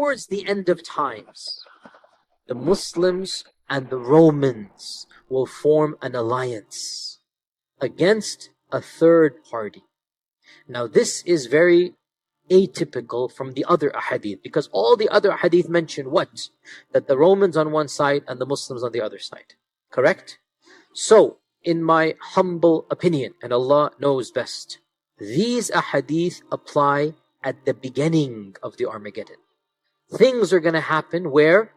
towards the end of times, the Muslims and the Romans will form an alliance against a third party. Now this is very atypical from the other ahadith, because all the other ahadith mention what? That the Romans on one side and the Muslims on the other side. Correct? So, in my humble opinion, and Allah knows best, these ahadith apply at the beginning of the Armageddon. Things are going to happen where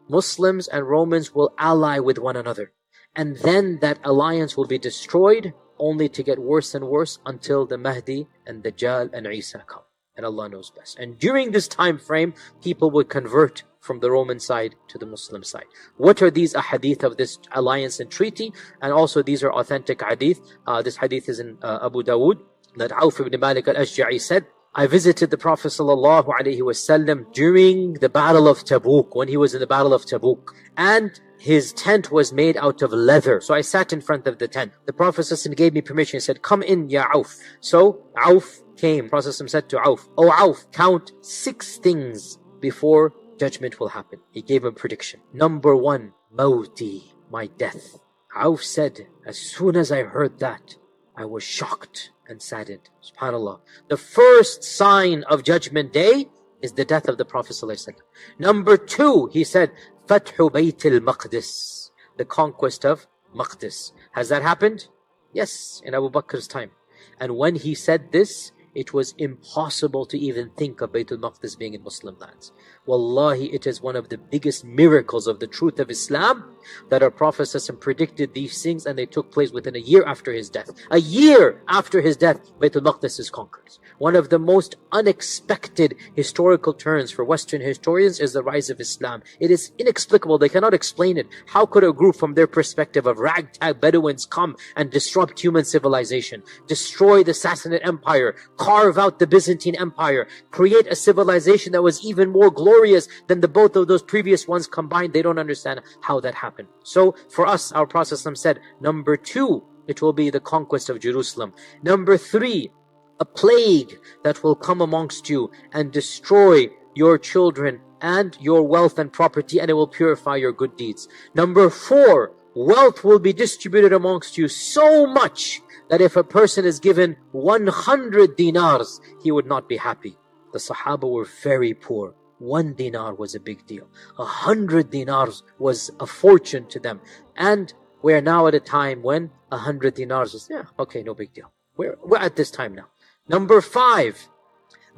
Muslims and Romans will ally with one another, and then that alliance will be destroyed, only to get worse and worse until the Mahdi and Dajjal and Isa come. And Allah knows best. And during this time frame, people would convert from the Roman side to the Muslim side. What are these ahadith of this alliance and treaty? And also these are authentic hadith. This hadith is in Abu Dawood, that Auf ibn Malik al-Ashja'i said, I visited the Prophet ﷺ during the Battle of Tabuk, when he was in the Battle of Tabuk. And his tent was made out of leather. So I sat in front of the tent. The Prophet ﷺ gave me permission. He said, come in, ya Auf. So Auf came. The Prophet ﷺ said to Auf, O Auf, count 6 things before judgment will happen. He gave him a prediction. Number 1, Mawti, my death. Auf said, as soon as I heard that, I was shocked and saddened. SubhanAllah. The first sign of Judgment Day is the death of the Prophet ﷺ. Number 2, he said, Fathu Bayt al-Maqdis, the conquest of Maqdis. Has that happened? Yes, in Abu Bakr's time. And when he said this, it was impossible to even think of Bayt al-Maqdis being in Muslim lands. Wallahi, it is one of the biggest miracles of the truth of Islam that our Prophet ﷺ predicted these things, and they took place within a year after his death. A year after his death, Bayt al-Maqdis is conquered. One of the most unexpected historical turns for Western historians is the rise of Islam. It is inexplicable. They cannot explain it. How could a group from their perspective of ragtag Bedouins come and disrupt human civilization, destroy the Sassanid Empire, carve out the Byzantine Empire, create a civilization that was even more glorious than the both of those previous ones combined? They don't understand how that happened. So for us, our Prophet ﷺ said, number 2, it will be the conquest of Jerusalem. Number 3, a plague that will come amongst you and destroy your children and your wealth and property, and it will purify your good deeds. Number 4, wealth will be distributed amongst you so much that if a person is given 100 dinars, he would not be happy. The Sahaba were very poor. 1 dinar was a big deal. 100 dinars was a fortune to them. And we're now at a time when 100 dinars is, okay, no big deal. We're at this time now. Number 5,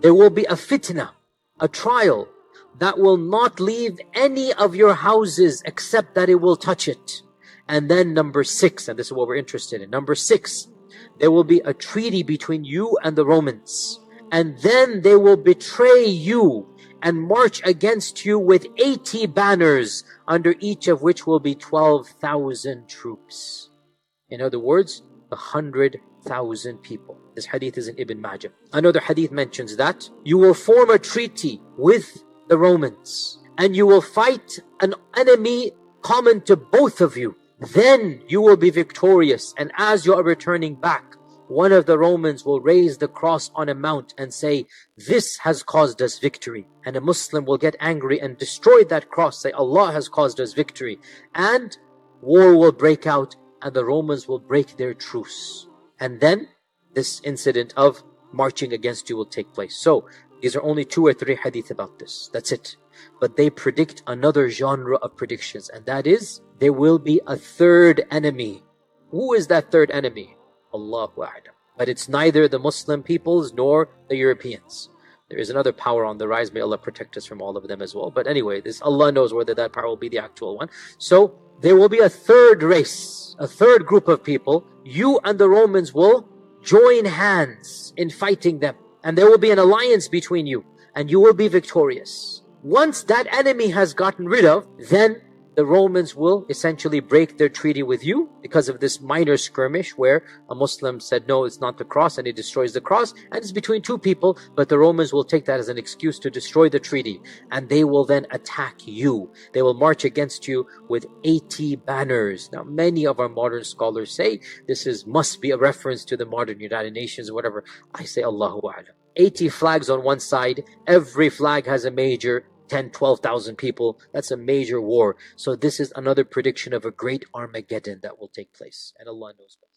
there will be a fitna, a trial that will not leave any of your houses except that it will touch it. And then number 6, and this is what we're interested in. Number 6, there will be a treaty between you and the Romans. And then they will betray you and march against you with 80 banners, under each of which will be 12,000 troops. In other words, 100,000 people. This hadith is in Ibn Majah. Another hadith mentions that you will form a treaty with the Romans and you will fight an enemy common to both of you. Then you will be victorious, and as you are returning back, one of the Romans will raise the cross on a mount and say, this has caused us victory. And a Muslim will get angry and destroy that cross, say, Allah has caused us victory. And war will break out and the Romans will break their truce. And then this incident of marching against you will take place. So these are only 2 or 3 hadith about this. That's it. But they predict another genre of predictions, and that is, there will be a third enemy. Who is that third enemy? Allahu A'lam. But it's neither the Muslim peoples nor the Europeans. There is another power on the rise. May Allah protect us from all of them as well. But anyway, this Allah knows whether that power will be the actual one. So there will be a third race, a third group of people. You and the Romans will join hands in fighting them. And there will be an alliance between you, and you will be victorious. Once that enemy has gotten rid of, then the Romans will essentially break their treaty with you because of this minor skirmish where a Muslim said, no, it's not the cross, and he destroys the cross, and it's between 2 people, but the Romans will take that as an excuse to destroy the treaty, and they will then attack you. They will march against you with 80 banners. Now, many of our modern scholars say this must be a reference to the modern United Nations or whatever. I say Allahu A'lam. 80 flags on one side, every flag has a major 10, 12,000 people. That's a major war. So this is another prediction of a great Armageddon that will take place. And Allah knows best.